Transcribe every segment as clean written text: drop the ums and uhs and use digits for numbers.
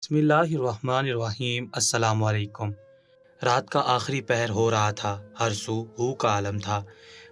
بسم اللہ الرحمن الرحیم۔ السلام علیکم۔ رات کا آخری پہر ہو رہا تھا، ہر سو ہو کا عالم تھا،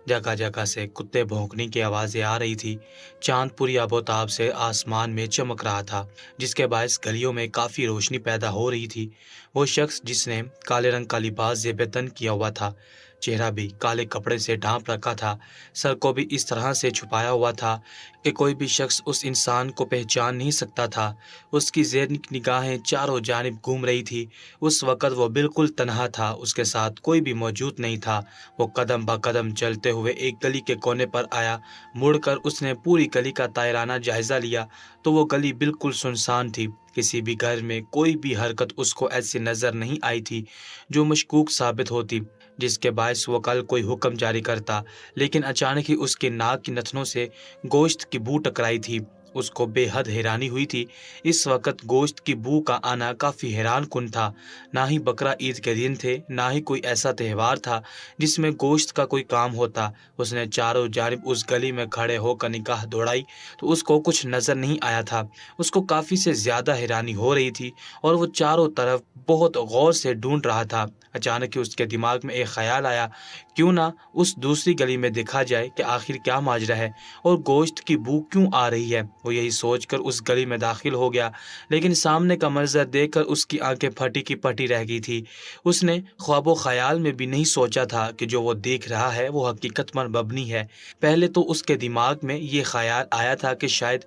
جگہ جگہ سے کتے بھونکنے کی آوازیں آ رہی تھی۔ چاند پوری آبوتاب سے آسمان میں چمک رہا تھا، جس کے باعث گلیوں میں کافی روشنی پیدا ہو رہی تھی۔ وہ شخص جس نے کالے رنگ کا لباس زیب تن کیا ہوا تھا، چہرہ بھی کالے کپڑے سے ڈھانپ رکھا تھا، سر کو بھی اس طرح سے چھپایا ہوا تھا کہ کوئی بھی شخص اس انسان کو پہچان نہیں سکتا تھا۔ اس کی زیر نگاہیں چاروں جانب گھوم رہی تھی۔ اس وقت وہ بالکل تنہا تھا، اس کے ساتھ کوئی بھی موجود نہیں تھا۔ وہ قدم با قدم چلتے ہوئے ایک گلی کے کونے پر آیا۔ مڑ کر اس نے پوری گلی کا طائرانہ جائزہ لیا تو وہ گلی بالکل سنسان تھی۔ کسی بھی گھر میں کوئی بھی حرکت اس کو ایسی نظر نہیں آئی تھی جو مشکوک ثابت ہوتی، جس کے باعث وہ کل کوئی حکم جاری کرتا۔ لیکن اچانک ہی اس کے ناک کی نتنوں سے گوشت کی بو ٹکرائی تھی۔ اس کو بے حد حیرانی ہوئی تھی۔ اس وقت گوشت کی بو کا آنا کافی حیران کن تھا۔ نہ ہی بقرہ عید کے دن تھے، نہ ہی کوئی ایسا تہوار تھا جس میں گوشت کا کوئی کام ہوتا۔ اس نے چاروں جانب اس گلی میں کھڑے ہو کر نگاہ دوڑائی تو اس کو کچھ نظر نہیں آیا تھا۔ اس کو کافی سے زیادہ حیرانی ہو رہی تھی اور وہ چاروں طرف بہت غور سے ڈھونڈ رہا تھا۔ اچانک ہی اس کے دماغ میں ایک خیال آیا، کیوں نہ اس دوسری گلی میں دیکھا جائے کہ آخر کیا ماجرا ہے اور گوشت کی بو کیوں آ رہی ہے۔ وہ یہی سوچ کر اس گلی میں داخل ہو گیا، لیکن سامنے کا منظر دیکھ کر اس کی آنکھیں پھٹی کی پھٹی رہ گئی تھی۔ اس نے خواب و خیال میں بھی نہیں سوچا تھا کہ جو وہ دیکھ رہا ہے وہ حقیقت پر مبنی ہے۔ پہلے تو اس کے دماغ میں یہ خیال آیا تھا کہ شاید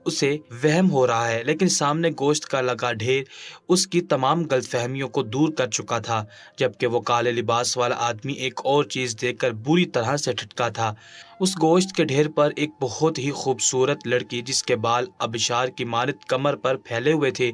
اسے وہم ہو رہا ہے، لیکن سامنے گوشت کا لگا ڈھیر اس کی تمام غلط فہمیوں کو دور کر چکا تھا۔ جبکہ وہ کالے لباس والا آدمی ایک اور چیز دیکھ کر بری طرح سے ٹھٹکا تھا۔ اس گوشت کے ڈھیر پر ایک بہت ہی خوبصورت لڑکی، جس کے بال آبشار کی مانند کمر پر پھیلے ہوئے تھے۔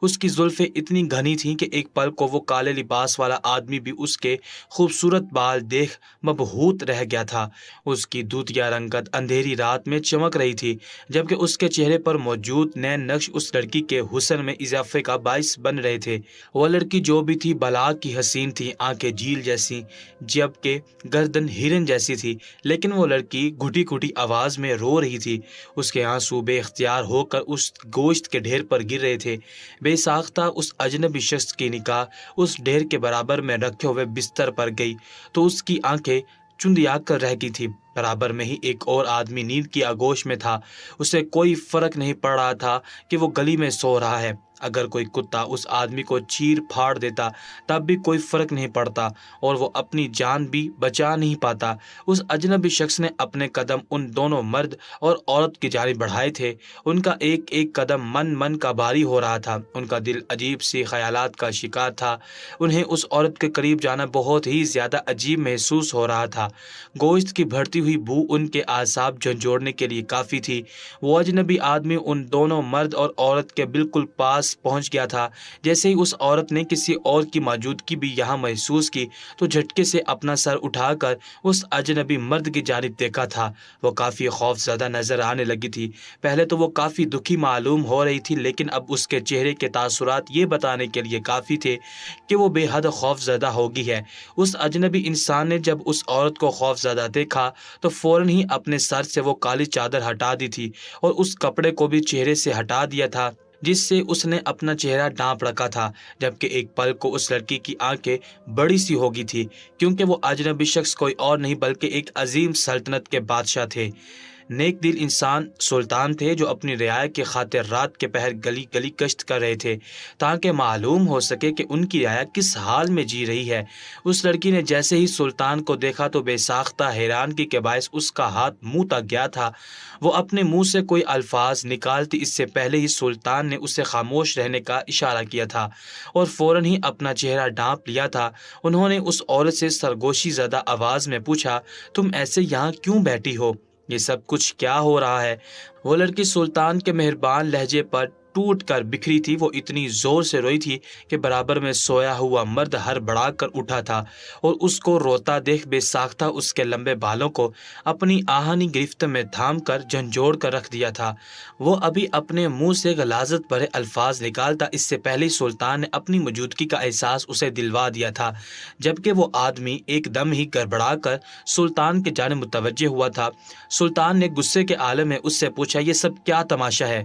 اس کی زلفیں اتنی گھنی تھیں کہ ایک پل کو وہ کالے لباس والا آدمی بھی اس کے خوبصورت بال دیکھ مبہوت رہ گیا تھا۔ اس کی دودھیا رنگت اندھیری رات میں چمک رہی تھی، جبکہ اس کے چہرے پر موجود نئے نقش اس لڑکی کے حسن میں اضافے کا باعث بن رہے تھے۔ وہ لڑکی جو بھی تھی بلا کی حسین تھی، آنکھیں جھیل جیسی جبکہ گردن ہرن جیسی تھی، لیکن وہ لڑکی گھٹی گھٹی آواز میں رو رہی تھی۔ اس کے آنسو بے اختیار ہو کر اس گوشت کے ڈھیر پر گر رہے تھے۔ بے ساختہ اس اجنبی شخص کی نگاہ اس ڈھیر کے برابر میں رکھے ہوئے بستر پر گئی تو اس کی آنکھیں چندیا کر رہ گئی تھی۔ برابر میں ہی ایک اور آدمی نیند کی آگوش میں تھا۔ اسے کوئی فرق نہیں پڑ رہا تھا کہ وہ گلی میں سو رہا ہے۔ اگر کوئی کتا اس آدمی کو چیر پھاڑ دیتا تب بھی کوئی فرق نہیں پڑتا اور وہ اپنی جان بھی بچا نہیں پاتا۔ اس اجنبی شخص نے اپنے قدم ان دونوں مرد اور عورت کی جانب بڑھائے تھے۔ ان کا ایک ایک قدم من کا بھاری ہو رہا تھا۔ ان کا دل عجیب سی خیالات کا شکار تھا۔ انہیں اس عورت کے قریب جانا بہت ہی زیادہ عجیب محسوس ہو رہا تھا۔ گوشت کی بڑھتی ہوئی بو ان کے اعصاب جھنجھوڑنے کے لیے کافی تھی۔ وہ اجنبی آدمی ان دونوں مرد اور عورت کے بالکل پاس پہنچ گیا تھا۔ جیسے ہی اس عورت نے کسی اور کی موجودگی بھی یہاں محسوس کی تو جھٹکے سے اپنا سر اٹھا کر اس اجنبی مرد کی جانب دیکھا تھا۔ وہ کافی خوف زدہ نظر آنے لگی تھی۔ پہلے تو وہ کافی دکھی معلوم ہو رہی تھی، لیکن اب اس کے چہرے کے تاثرات یہ بتانے کے لیے کافی تھے کہ وہ بے حد خوف زدہ ہو گئی ہے۔ اس اجنبی انسان نے جب اس عورت کو خوف زدہ دیکھا تو فوراً ہی اپنے سر سے وہ کالی چادر ہٹا دی تھی اور اس کپڑے کو بھی چہرے سے ہٹا دیا تھا جس سے اس نے اپنا چہرہ ڈھانپ رکھا تھا۔ جبکہ ایک پل کو اس لڑکی کی آنکھیں بڑی سی ہو گئی تھی، کیونکہ وہ اجنبی شخص کوئی اور نہیں بلکہ ایک عظیم سلطنت کے بادشاہ تھے۔ نیک دل انسان سلطان تھے جو اپنی رعایا کی خاطر رات کے پہر گلی گلی گشت کر رہے تھے تاکہ معلوم ہو سکے کہ ان کی رعایا کس حال میں جی رہی ہے۔ اس لڑکی نے جیسے ہی سلطان کو دیکھا تو بے ساختہ حیرانگی کے باعث اس کا ہاتھ منہ تک گیا تھا۔ وہ اپنے منہ سے کوئی الفاظ نکالتی اس سے پہلے ہی سلطان نے اسے خاموش رہنے کا اشارہ کیا تھا اور فوراً ہی اپنا چہرہ ڈھانپ لیا تھا۔ انہوں نے اس عورت سے سرگوشی زدہ آواز میں پوچھا، تم ایسے یہاں کیوں بیٹھی ہو؟ یہ سب کچھ کیا ہو رہا ہے؟ وہ لڑکی سلطان کے مہربان لہجے پر ٹوٹ کر بکھری تھی۔ وہ اتنی زور سے روئی تھی کہ برابر میں سویا ہوا مرد ہڑبڑا کر اٹھا تھا اور اس کو روتا دیکھ بے ساختہ اس کے لمبے بالوں کو اپنی آہنی گرفت میں تھام کر جھنجھوڑ کر رکھ دیا تھا۔ وہ ابھی اپنے منہ سے غلاظت بھرے الفاظ نکالتا اس سے پہلے سلطان نے اپنی موجودگی کا احساس اسے دلوا دیا تھا، جبکہ وہ آدمی ایک دم ہی گڑبڑا کر سلطان کے جانب متوجہ ہوا تھا۔ سلطان نے غصے کے عالم میں اس سے پوچھا، یہ سب کیا تماشا ہے؟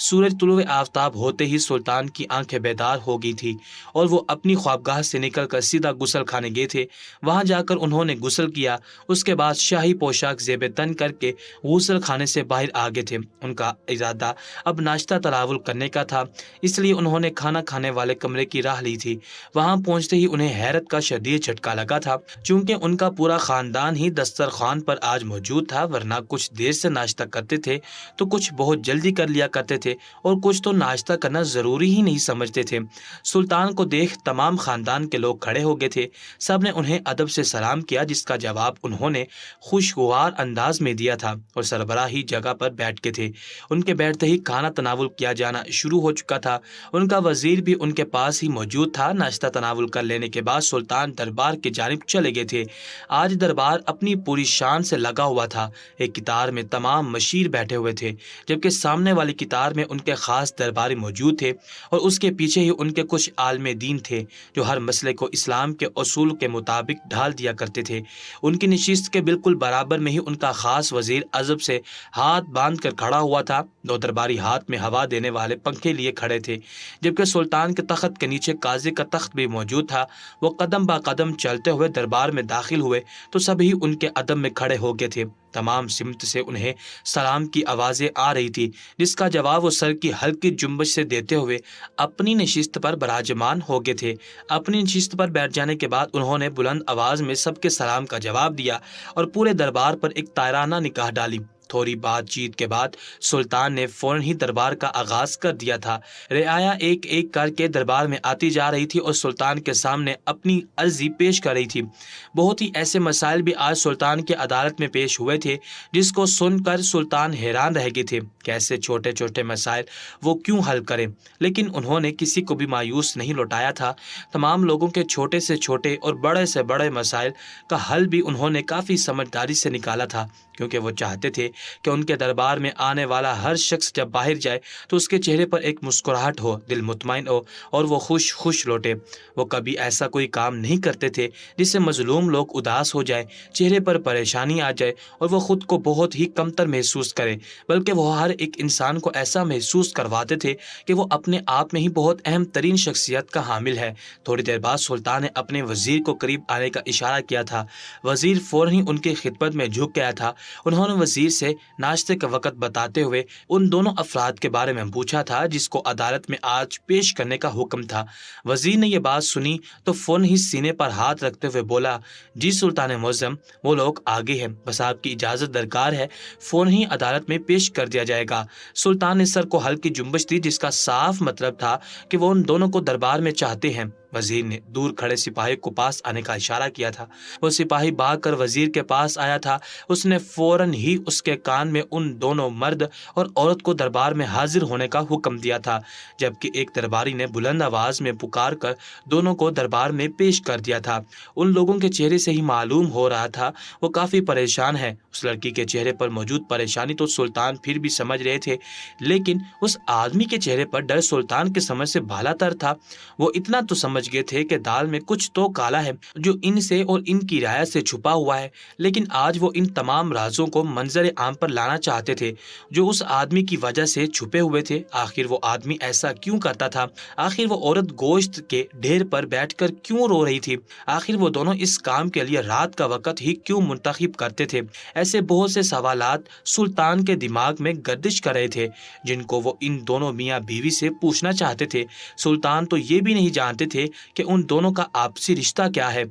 سورج طلوع آفتاب ہوتے ہی سلطان کی آنکھیں بیدار ہو گئی تھی اور وہ اپنی خوابگاہ سے نکل کر سیدھا غسل خانے گئے تھے۔ وہاں جا کر انہوں نے غسل کیا، اس کے بعد شاہی پوشاک زیب تن کر کے غسل خانے سے باہر آ گئے تھے۔ ان کا ارادہ اب ناشتہ تناول کرنے کا تھا، اس لیے انہوں نے کھانا کھانے والے کمرے کی راہ لی تھی۔ وہاں پہنچتے ہی انہیں حیرت کا شدید جھٹکا لگا تھا، چونکہ ان کا پورا خاندان ہی دسترخوان پر آج موجود تھا، ورنہ کچھ دیر سے ناشتہ کرتے تھے تو کچھ بہت جلدی کر لیا کرتے تھے اور کچھ تو ناشتہ کرنا ضروری ہی نہیں سمجھتے تھے۔ سلطان کو دیکھ تمام خاندان کے لوگ کھڑے ہو گئے تھے۔ سب نے انہیں ادب سے سلام کیا، جس کا جواب انہوں نے خوشگوار انداز میں دیا تھا اور سربراہی جگہ پر بیٹھ کے تھے۔ ان کے بیٹھتے ہی کھانا تناول کیا جانا شروع ہو چکا تھا۔ ان کا وزیر بھی ان کے پاس ہی موجود تھا۔ ناشتہ تناول کر لینے کے بعد سلطان دربار کی جانب چلے گئے تھے۔ آج دربار اپنی پوری شان سے لگا ہوا تھا۔ ایک قطار میں تمام مشیر بیٹھے ہوئے تھے، جبکہ سامنے والی قطار میں ان کے خاص درباری موجود تھے اور اس کے پیچھے ہی ان کے کچھ عالم دین تھے جو ہر مسئلے کو اسلام کے اصول کے مطابق ڈھال دیا کرتے تھے۔ ان کی نشست کے بالکل برابر میں ہی ان کا خاص وزیر ادب سے ہاتھ باندھ کر کھڑا ہوا تھا۔ دو درباری ہاتھ میں ہوا دینے والے پنکھے لیے کھڑے تھے، جبکہ سلطان کے تخت کے نیچے قاضی کا تخت بھی موجود تھا۔ وہ قدم با قدم چلتے ہوئے دربار میں داخل ہوئے تو سبھی ان کے ادب میں کھڑے ہو گئے تھے۔ تمام سمت سے انہیں سلام کی آوازیں آ رہی تھی، جس کا جواب وہ سر کی ہلکی جنبش سے دیتے ہوئے اپنی نشست پر براجمان ہو گئے تھے۔ اپنی نشست پر بیٹھ جانے کے بعد انہوں نے بلند آواز میں سب کے سلام کا جواب دیا اور پورے دربار پر ایک تائرانہ نگاہ ڈالی۔ تھوڑی بات چیت کے بعد سلطان نے فوراً ہی دربار کا آغاز کر دیا تھا۔ رعایا ایک ایک کر کے دربار میں آتی جا رہی تھی اور سلطان کے سامنے اپنی عرضی پیش کر رہی تھی۔ بہت ہی ایسے مسائل بھی آج سلطان کی عدالت میں پیش ہوئے تھے جس کو سن کر سلطان حیران رہ گئے تھے کہ ایسے چھوٹے چھوٹے مسائل وہ کیوں حل کریں، لیکن انہوں نے کسی کو بھی مایوس نہیں لوٹایا تھا۔ تمام لوگوں کے چھوٹے سے چھوٹے اور بڑے سے بڑے مسائل کا حل بھی انہوں نے کافی سمجھداری سے نکالا تھا، کیونکہ وہ چاہتے تھے کہ ان کے دربار میں آنے والا ہر شخص جب باہر جائے تو اس کے چہرے پر ایک مسکراہٹ ہو، دل مطمئن ہو اور وہ خوش لوٹے۔ وہ کبھی ایسا کوئی کام نہیں کرتے تھے جس سے مظلوم لوگ اداس ہو جائے، چہرے پر پریشانی آ جائے اور وہ خود کو بہت ہی کمتر محسوس کرے، بلکہ وہ ہر ایک انسان کو ایسا محسوس کرواتے تھے کہ وہ اپنے آپ میں ہی بہت اہم ترین شخصیت کا حامل ہے۔ تھوڑی دیر بعد سلطان نے اپنے وزیر کو قریب آنے کا اشارہ کیا تھا۔ وزیر فوراً ہی ان کی خدمت میں جھک گیا تھا۔ انہوں نے وزیر سے ناشتے کا وقت بتاتے ہوئے ان دونوں افراد کے بارے میں پوچھا تھا جس کو عدالت میں آج پیش کرنے کا حکم تھا۔ وزیر نے یہ بات سنی تو فوراً ہی سینے پر ہاتھ رکھتے ہوئے بولا، جی سلطان معظم، وہ لوگ آگے ہیں، بس آپ کی اجازت درکار ہے، فوراً ہی عدالت میں پیش کر دیا جائے گا۔ سلطان نے سر کو ہلکی جنبش دی، جس کا صاف مطلب تھا کہ وہ ان دونوں کو دربار میں چاہتے ہیں۔ وزیر نے دور کھڑے سپاہی کو پاس آنے کا اشارہ کیا تھا۔ وہ سپاہی بھاگ کر وزیر کے پاس آیا تھا۔ اس نے فوراً ہی اس کے کان میں ان دونوں مرد اور عورت کو دربار میں حاضر ہونے کا حکم دیا تھا، جبکہ ایک درباری نے بلند آواز میں پکار کر دونوں کو دربار میں پیش کر دیا تھا۔ ان لوگوں کے چہرے سے ہی معلوم ہو رہا تھا وہ کافی پریشان ہے۔ اس لڑکی کے چہرے پر موجود پریشانی تو سلطان پھر بھی سمجھ رہے تھے، لیکن اس آدمی کے چہرے پر ڈر سلطان کے سمجھ سے بالا تر تھا۔ وہ اتنا تو سمجھ گئے تھے کہ دال میں کچھ تو کالا ہے جو ان سے اور ان کی رعایا سے چھپا ہوا ہے، لیکن آج وہ ان تمام رازوں کو منظر عام پر لانا چاہتے تھے جو اس آدمی کی وجہ سے چھپے ہوئے تھے۔ آخر وہ آدمی ایسا کیوں کرتا تھا؟ آخر وہ عورت گوشت کے ڈھیر پر بیٹھ کر کیوں رو رہی تھی؟ آخر وہ دونوں اس کام کے لیے رات کا وقت ہی کیوں منتخب کرتے تھے؟ ایسے بہت سے سوالات سلطان کے دماغ میں گردش کر رہے تھے جن کو وہ ان دونوں میاں بیوی سے پوچھنا چاہتے تھے۔ سلطان تو یہ بھی نہیں جانتے تھے کہ ان دونوں کا آپسی رشتہ کیا ہے،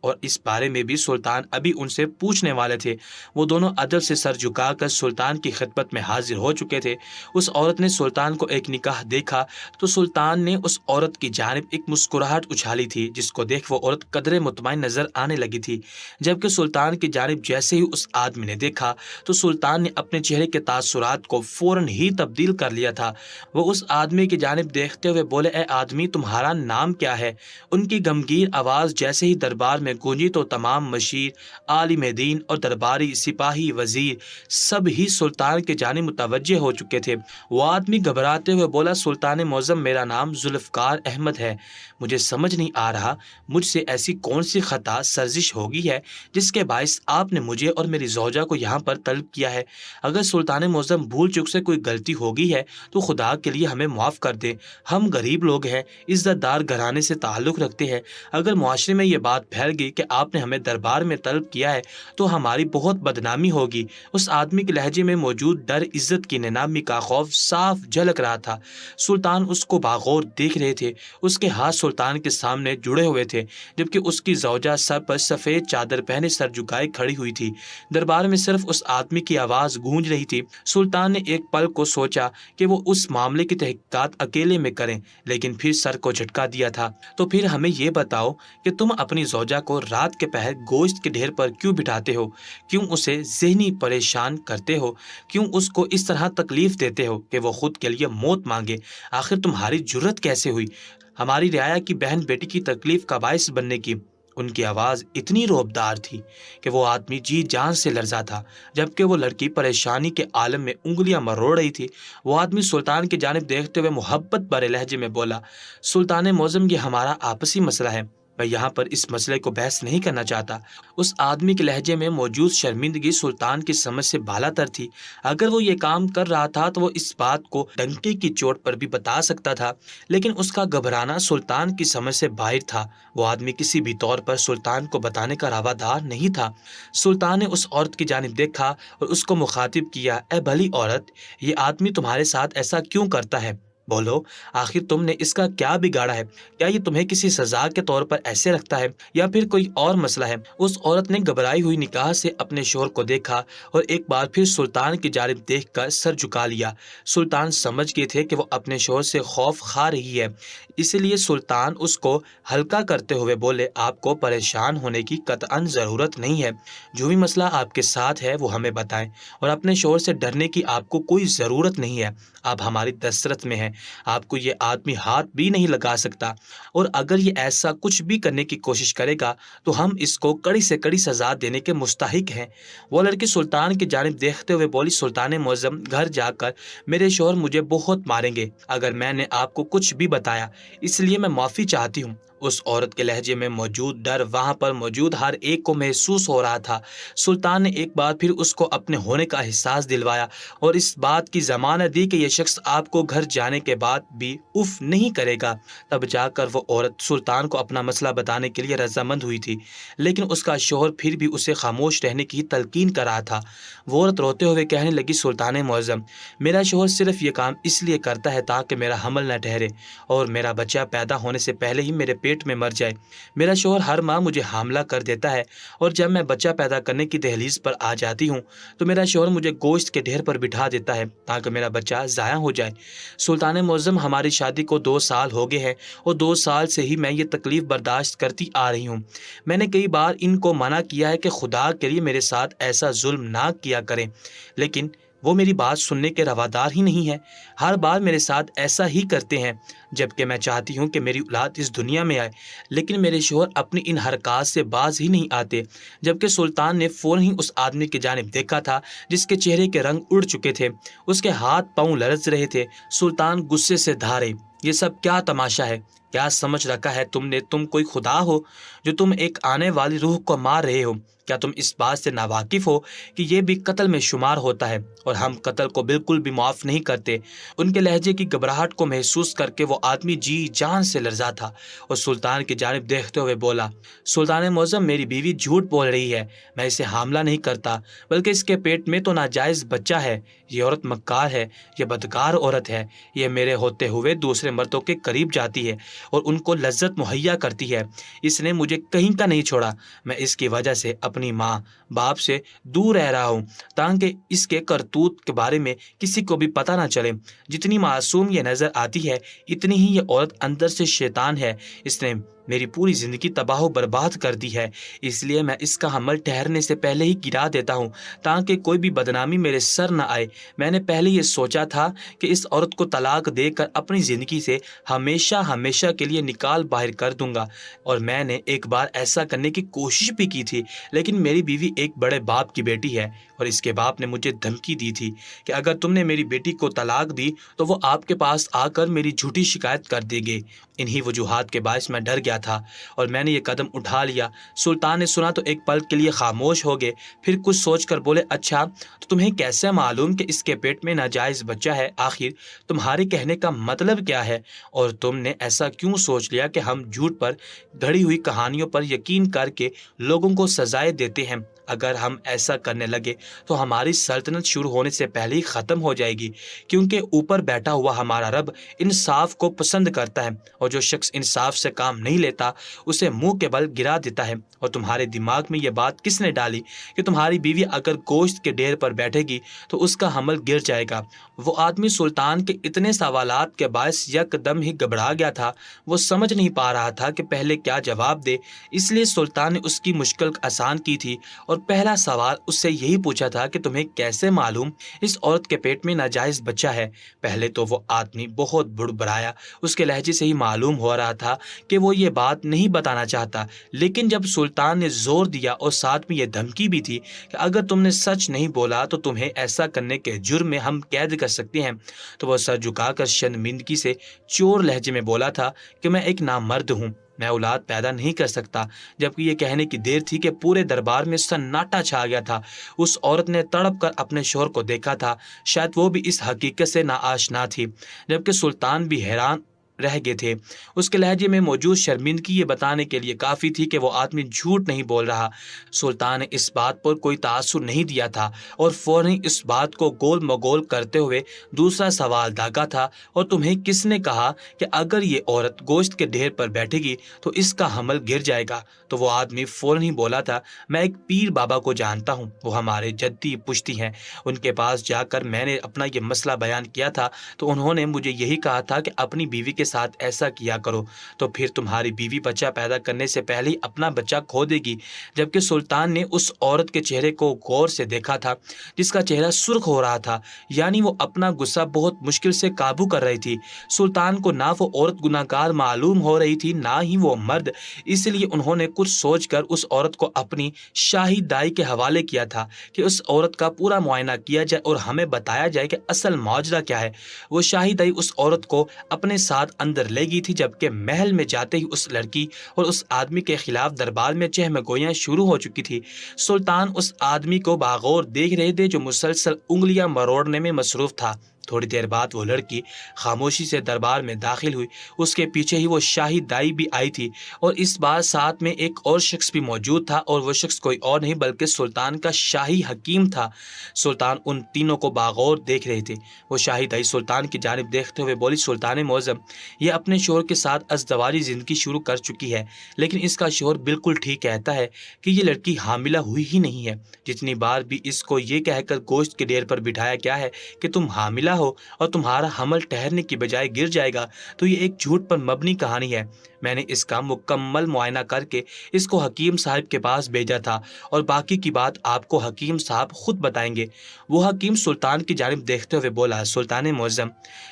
اور اس بارے میں بھی سلطان ابھی ان سے پوچھنے والے تھے۔ وہ دونوں ادب سے سر جھکا کر سلطان کی خدمت میں حاضر ہو چکے تھے۔ اس عورت نے سلطان کو ایک نگاہ دیکھا تو سلطان نے اس عورت کی جانب ایک مسکراہٹ اچھالی تھی، جس کو دیکھ وہ عورت قدرے مطمئن نظر آنے لگی تھی، جبکہ سلطان کی جانب جیسے ہی اس آدمی نے دیکھا تو سلطان نے اپنے چہرے کے تاثرات کو فوراً ہی تبدیل کر لیا تھا۔ وہ اس آدمی کی جانب دیکھتے ہوئے بولے، اے آدمی، تمہارا نام کیا ہے؟ ان کی گمگیر آواز جیسے ہی دربار میں گونجی تو تمام مشیر، عالم دین اور درباری، سپاہی، وزیر سب ہی سلطان کے جانب متوجہ ہو چکے تھے۔ وہ آدمی گھبراتے ہوئے بولا، سلطان معظم، میرا نام ذوالفقار احمد ہے۔ مجھے سمجھ نہیں آ رہا مجھ سے ایسی کون سی خطا سرزش ہوگی ہے جس کے باعث آپ نے مجھے اور میری زوجہ کو یہاں پر طلب کیا ہے۔ اگر سلطان معظم بھول چک سے کوئی غلطی ہوگی ہے تو خدا کے لیے ہمیں معاف کر دیں۔ ہم غریب لوگ ہیں، عزت دار گھرانے سے تعلق رکھتے ہیں۔ اگر معاشرے میں یہ بات پھیل گئی کہ آپ نے ہمیں دربار میں طلب کیا ہے تو ہماری بہت بدنامی ہوگی۔ اس آدمی کے لہجے میں موجود ڈر، عزت کی ناکامی کا خوف صاف جھلک رہا تھا۔ سلطان اس کو باغور دیکھ رہے تھے۔ اس کے ہاتھ سلطان کے سامنے جڑے ہوئے تھے، جبکہ اس کی زوجہ سر پر سفید چادر پہنے سر جھکائے کھڑی ہوئی تھی۔ دربار میں صرف اس آدمی کی آواز گونج رہی تھی۔ سلطان نے ایک پل کو سوچا کہ وہ اس معاملے کی تحقیقات اکیلے میں کریں، لیکن پھر سر کو جھٹکا دیا تھا۔ تو پھر ہمیں یہ بتاؤ کہ تم اپنی زوجہ کو رات کے پہر گوشت کے ڈھیر پر کیوں بٹھاتے ہو؟ کیوں اسے ذہنی پریشان کرتے ہو؟ کیوں اس کو اس طرح تکلیف دیتے ہو کہ وہ خود کے لیے موت مانگے؟ آخر تمہاری جرت کیسے ہوئی ہماری رعایا کی بہن بیٹی کی تکلیف کا باعث بننے کی؟ ان کی آواز اتنی روبدار تھی کہ وہ آدمی جی جان سے لرزا تھا، جبکہ وہ لڑکی پریشانی کے عالم میں انگلیاں مروڑ رہی تھی۔ وہ آدمی سلطان کی جانب دیکھتے ہوئے محبت بھرے لہجے میں بولا، سلطان معظم، یہ ہمارا آپسی مسئلہ ہے، میں یہاں پر اس مسئلے کو بحث نہیں کرنا چاہتا۔ اس آدمی کے لہجے میں موجود شرمندگی سلطان کی سمجھ سے بالا تر تھی۔ اگر وہ یہ کام کر رہا تھا تو وہ اس بات کو ڈنکے کی چوٹ پر بھی بتا سکتا تھا، لیکن اس کا گھبرانا سلطان کی سمجھ سے باہر تھا۔ وہ آدمی کسی بھی طور پر سلطان کو بتانے کا روادار نہیں تھا۔ سلطان نے اس عورت کی جانب دیکھا اور اس کو مخاطب کیا، اے بھلی عورت، یہ آدمی تمہارے ساتھ ایسا کیوں کرتا ہے؟ بولو، آخر تم نے اس کا کیا بگاڑا ہے؟ کیا یہ تمہیں کسی سزا کے طور پر ایسے رکھتا ہے یا پھر کوئی اور مسئلہ ہے؟ اس عورت نے گھبرائی ہوئی نگاہ سے اپنے شوہر کو دیکھا اور ایک بار پھر سلطان کی جانب دیکھ کر سر جھکا لیا۔ سلطان سمجھ گئے تھے کہ وہ اپنے شوہر سے خوف کھا رہی ہے، اس لیے سلطان اس کو ہلکا کرتے ہوئے بولے، آپ کو پریشان ہونے کی قطعاً ضرورت نہیں ہے۔ جو بھی مسئلہ آپ کے ساتھ ہے وہ ہمیں بتائیں، اور اپنے شوہر سے ڈرنے کی آپ کو کوئی ضرورت نہیں ہے۔ آپ ہماری دسترس میں ہیں، آپ کو یہ آدمی ہاتھ بھی نہیں لگا سکتا، اور اگر یہ ایسا کچھ بھی کرنے کی کوشش کرے گا تو ہم اس کو کڑی سے کڑی سزا دینے کے مستحق ہیں۔ وہ لڑکی سلطان کی جانب دیکھتے ہوئے بولی، سلطان معظم، گھر جا کر میرے شوہر مجھے بہت ماریں گے اگر میں نے آپ کو کچھ بھی بتایا، اس لیے میں معافی چاہتی ہوں۔ اس عورت کے لہجے میں موجود ڈر وہاں پر موجود ہر ایک کو محسوس ہو رہا تھا۔ سلطان نے ایک بار پھر اس کو اپنے ہونے کا احساس دلوایا اور اس بات کی ضمانت دی کہ یہ شخص آپ کو گھر جانے کے بعد بھی اف نہیں کرے گا۔ تب جا کر وہ عورت سلطان کو اپنا مسئلہ بتانے کے لیے رضامند ہوئی تھی، لیکن اس کا شوہر پھر بھی اسے خاموش رہنے کی تلقین کر رہا تھا۔ وہ عورت روتے ہوئے کہنے لگی، سلطان معظم، میرا شوہر صرف یہ کام اس لیے کرتا ہے تاکہ میرا حمل نہ ٹھہرے اور میرا بچہ پیدا ہونے سے پہلے ہی میرے پیٹ میں مر جائے۔ میرا شوہر ہر ماہ مجھے حاملہ کر دیتا ہے، اور جب میں بچہ پیدا کرنے کی دہلیز پر آ جاتی ہوں تو میرا شوہر مجھے گوشت کے ڈھیر پر بٹھا دیتا ہے تاکہ میرا بچہ ضائع ہو جائے۔ سلطان معظم، ہماری شادی کو 2 سال ہو گئے ہیں اور 2 سال سے ہی میں یہ تکلیف برداشت کرتی آ رہی ہوں۔ میں نے کئی بار ان کو منع کیا ہے کہ خدا کے لیے میرے ساتھ ایسا ظلم نہ کیا کریں، لیکن وہ میری بات سننے کے روادار ہی نہیں ہے۔ ہر بار میرے ساتھ ایسا ہی کرتے ہیں، جبکہ میں چاہتی ہوں کہ میری اولاد اس دنیا میں آئے، لیکن میرے شوہر اپنی ان حرکات سے باز ہی نہیں آتے۔ جبکہ سلطان نے فوراً ہی اس آدمی کی جانب دیکھا تھا جس کے چہرے کے رنگ اڑ چکے تھے، اس کے ہاتھ پاؤں لرز رہے تھے۔ سلطان غصے سے دھارے، یہ سب کیا تماشا ہے؟ کیا سمجھ رکھا ہے تم نے تم کوئی خدا ہو جو تم ایک آنے والی روح کو مار رہے ہو؟ کیا تم اس بات سے ناواقف ہو کہ یہ بھی قتل میں شمار ہوتا ہے اور ہم قتل کو بالکل بھی معاف نہیں کرتے؟ ان کے لہجے کی گھبراہٹ کو محسوس کر کے وہ آدمی جی جان سے لرزا تھا اور سلطان کی جانب دیکھتے ہوئے بولا، سلطان معظم، میری بیوی جھوٹ بول رہی ہے، میں اسے حاملہ نہیں کرتا، بلکہ اس کے پیٹ میں تو ناجائز بچہ ہے۔ یہ عورت مکار ہے، یہ بدکار عورت ہے، یہ میرے ہوتے ہوئے دوسرے مردوں کے قریب جاتی ہے اور ان کو لذت مہیا کرتی ہے۔ اس نے مجھے کہیں کا نہیں چھوڑا، میں اس کی وجہ سے اپنی ماں باپ سے دور رہ رہا ہوں تاکہ اس کے کرتوت کے بارے میں کسی کو بھی پتہ نہ چلے۔ جتنی معصوم یہ نظر آتی ہے اتنی ہی یہ عورت اندر سے شیطان ہے۔ اس نے میری پوری زندگی تباہ و برباد کر دی ہے، اس لیے میں اس کا حمل ٹھہرنے سے پہلے ہی گرا دیتا ہوں تاکہ کوئی بھی بدنامی میرے سر نہ آئے۔ میں نے پہلے یہ سوچا تھا کہ اس عورت کو طلاق دے کر اپنی زندگی سے ہمیشہ ہمیشہ کے لیے نکال باہر کر دوں گا، اور میں نے ایک بار ایسا کرنے کی کوشش بھی کی تھی، لیکن میری بیوی ایک بڑے باپ کی بیٹی ہے اور اس کے باپ نے مجھے دھمکی دی تھی کہ اگر تم نے میری بیٹی کو طلاق دی تو وہ آپ کے پاس آ کر میری جھوٹی شکایت کر دے گے۔ انہی وجوہات کے باعث میں ڈر گیا تھا اور میں نے یہ قدم اٹھا لیا۔ سلطان نے سنا تو ایک پل کے لیے خاموش ہو گئے، پھر کچھ سوچ کر بولے، اچھا تو تمہیں کیسے معلوم کہ اس کے پیٹ میں ناجائز بچہ ہے؟ آخر تمہارے کہنے کا مطلب کیا ہے؟ اور تم نے ایسا کیوں سوچ لیا کہ ہم جھوٹ پر گھڑی ہوئی کہانیوں پر یقین کر کے لوگوں کو سزائیں دیتے ہیں؟ اگر ہم ایسا کرنے لگے تو ہماری سلطنت شروع ہونے سے پہلے ہی ختم ہو جائے گی، کیونکہ اوپر بیٹھا ہوا ہمارا رب انصاف کو پسند کرتا ہے، اور جو شخص انصاف سے کام نہیں لیتا اسے منہ کے بل گرا دیتا ہے۔ اور تمہارے دماغ میں یہ بات کس نے ڈالی کہ تمہاری بیوی اگر گوشت کے ڈھیر پر بیٹھے گی تو اس کا حمل گر جائے گا؟ وہ آدمی سلطان کے اتنے سوالات کے باعث یک دم ہی گھبرا گیا تھا، وہ سمجھ نہیں پا رہا تھا کہ پہلے کیا جواب دے، اس لیے سلطان نے اس کی مشکل آسان کی تھی اور پہلا سوال اس سے یہی پوچھا تھا کہ تمہیں کیسے معلوم اس عورت کے پیٹ میں ناجائز بچہ ہے؟ پہلے تو وہ آدمی بہت بڑبڑایا، اس کے لہجے سے ہی معلوم ہو رہا تھا کہ وہ یہ بات نہیں بتانا چاہتا، لیکن جب سلطان نے زور دیا اور ساتھ میں یہ دھمکی بھی تھی کہ اگر تم نے سچ نہیں بولا تو تمہیں ایسا کرنے کے جرم میں ہم قید کر سکتے ہیں، تو وہ سر جھکا کر شرمندگی سے چور لہجے میں بولا تھا کہ میں ایک نامرد ہوں، میں اولاد پیدا نہیں کر سکتا۔ جبکہ یہ کہنے کی دیر تھی کہ پورے دربار میں سناٹا چھا گیا تھا۔ اس عورت نے تڑپ کر اپنے شوہر کو دیکھا تھا، شاید وہ بھی اس حقیقت سے ناآشنا تھی، جبکہ سلطان بھی حیران رہ گئے تھے۔ اس کے لہجے میں موجود شرمندگی یہ بتانے کے لیے کافی تھی کہ وہ آدمی جھوٹ نہیں بول رہا۔ سلطان نے اس بات پر کوئی تاثر نہیں دیا تھا اور فوراً اس بات کو گول مگول کرتے ہوئے دوسرا سوال داغا تھا، اور تمہیں کس نے کہا کہ اگر یہ عورت گوشت کے ڈھیر پر بیٹھے گی تو اس کا حمل گر جائے گا؟ تو وہ آدمی فوراً ہی بولا تھا، میں ایک پیر بابا کو جانتا ہوں، وہ ہمارے جدی پشتی ہیں، ان کے پاس جا کر میں نے اپنا یہ مسئلہ بیان کیا تھا تو انہوں نے مجھے یہی کہا تھا کہ اپنی بیوی کے ساتھ ایسا کیا کرو، تو پھر تمہاری بیوی بچہ پیدا کرنے سے پہلے ہی اپنا بچہ کھو دے گی۔ جبکہ سلطان نے اس عورت کے چہرے کو غور سے دیکھا تھا جس کا چہرہ سرخ ہو رہا تھا، یعنی وہ اپنا غصہ بہت مشکل سے قابو کر رہی تھی۔ سلطان کو نہ وہ عورت گناہگار معلوم ہو رہی تھی نہ ہی وہ مرد، اس لیے انہوں نے کچھ سوچ کر اس عورت کو اپنی شاہی دائی کے حوالے کیا تھا کہ اس عورت کا پورا معائنہ کیا جائے اور ہمیں بتایا جائے کہ اصل ماجرا کیا ہے۔ وہ شاہی دائی اس عورت کو اپنے ساتھ اندر لے گئی تھی، جبکہ محل میں جاتے ہی اس لڑکی اور اس آدمی کے خلاف دربار میں چہم گوئیاں شروع ہو چکی تھی۔ سلطان اس آدمی کو باغور دیکھ رہے تھے جو مسلسل انگلیاں مروڑنے میں مصروف تھا۔ تھوڑی دیر بعد وہ لڑکی خاموشی سے دربار میں داخل ہوئی، اس کے پیچھے ہی وہ شاہی دائی بھی آئی تھی، اور اس بار ساتھ میں ایک اور شخص بھی موجود تھا، اور وہ شخص کوئی اور نہیں بلکہ سلطان کا شاہی حکیم تھا۔ سلطان ان تینوں کو باغور دیکھ رہے تھے۔ وہ شاہی دائی سلطان کی جانب دیکھتے ہوئے بولی، سلطان معظم، یہ اپنے شوہر کے ساتھ ازدواجی زندگی شروع کر چکی ہے، لیکن اس کا شوہر بالکل ٹھیک کہتا ہے کہ یہ لڑکی حاملہ ہوئی ہی نہیں ہے۔ جتنی بار بھی اس کو یہ کہہ کر گوشت کے ڈھیر پر بٹھایا گیا ہے کہ تم حاملہ ہو اور تمہارا حمل ٹھہرنے کی بجائے گر جائے گا، تو یہ ایک جھوٹ پر مبنی کہانی ہے۔ میں نے اس کا مکمل معائنہ کر کے اس کو حکیم صاحب کے پاس بھیجا تھا، اور باقی کی بات آپ کو حکیم صاحب خود بتائیں گے۔ وہ حکیم سلطان کی جانب دیکھتے ہوئے بولا، سلطان معظم،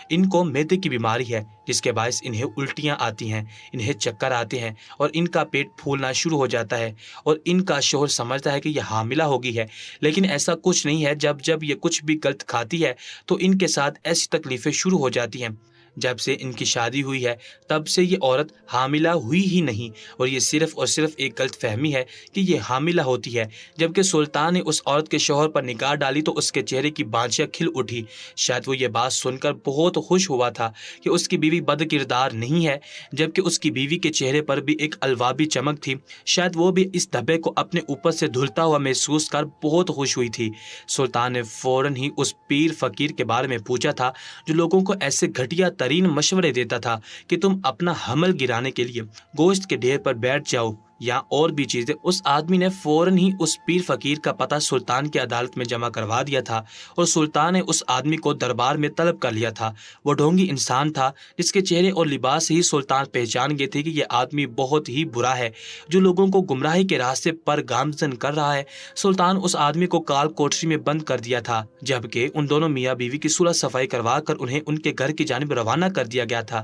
ان کو معدے کی بیماری ہے جس کے باعث انہیں الٹیاں آتی ہیں، انہیں چکر آتے ہیں اور ان کا پیٹ پھولنا شروع ہو جاتا ہے، اور ان کا شوہر سمجھتا ہے کہ یہ حاملہ ہوگی ہے، لیکن ایسا کچھ نہیں ہے۔ جب یہ کچھ بھی غلط کھاتی ہے تو ان کے ساتھ ایسی تکلیفیں شروع ہو جاتی ہیں۔ جب سے ان کی شادی ہوئی ہے تب سے یہ عورت حاملہ ہوئی ہی نہیں، اور یہ صرف اور صرف ایک غلط فہمی ہے کہ یہ حاملہ ہوتی ہے۔ جبکہ سلطان نے اس عورت کے شوہر پر نگاہ ڈالی تو اس کے چہرے کی بانچیاں کھل اٹھی۔ شاید وہ یہ بات سن کر بہت خوش ہوا تھا کہ اس کی بیوی بد کردار نہیں ہے، جبکہ اس کی بیوی کے چہرے پر بھی ایک الوابی چمک تھی۔ شاید وہ بھی اس دھبے کو اپنے اوپر سے دھلتا ہوا محسوس کر بہت خوش ہوئی تھی۔ سلطان نے فوراً ہی اس پیر فقیر کے بارے میں پوچھا تھا جو لوگوں کو ایسے گھٹیا ترین مشورے دیتا تھا کہ تم اپنا حمل گرانے کے لیے گوشت کے ڈھیر پر بیٹھ جاؤ، یا اور بھی چیزیں، اس آدمی نے فوراً ہی اس پیر فقیر کا پتہ سلطان کی عدالت میں جمع کروا دیا تھا اور سلطان نے اس آدمی کو دربار میں طلب کر لیا تھا۔ وہ ڈھونگی انسان تھا جس کے چہرے اور لباس سے ہی سلطان پہچان گئے تھے کہ یہ آدمی بہت ہی برا ہے جو لوگوں کو گمراہی کے راستے پر گامزن کر رہا ہے۔ سلطان اس آدمی کو کال کوٹری میں بند کر دیا تھا، جبکہ ان دونوں میاں بیوی کی صلح صفائی کروا کر انہیں ان کے گھر کی جانب روانہ کر دیا گیا تھا،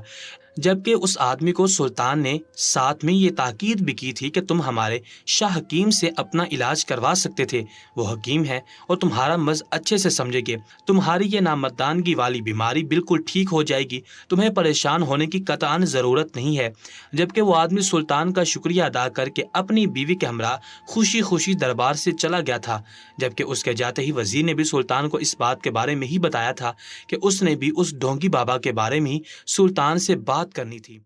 جبکہ اس آدمی کو سلطان نے ساتھ میں یہ تاکید بھی کی تھی کہ تم ہمارے شاہ حکیم سے اپنا علاج کروا سکتے تھے، وہ حکیم ہے اور تمہارا مرض اچھے سے سمجھے گے، تمہاری یہ نامردانگی والی بیماری بالکل ٹھیک ہو جائے گی، تمہیں پریشان ہونے کی قطعاً ضرورت نہیں ہے۔ جبکہ وہ آدمی سلطان کا شکریہ ادا کر کے اپنی بیوی کے ہمراہ خوشی خوشی دربار سے چلا گیا تھا، جبکہ اس کے جاتے ہی وزیر نے بھی سلطان کو اس بات کے بارے میں ہی بتایا تھا کہ اس نے بھی اس ڈھونگی بابا کے بارے میں ہی سلطان سے بات کرنی تھی۔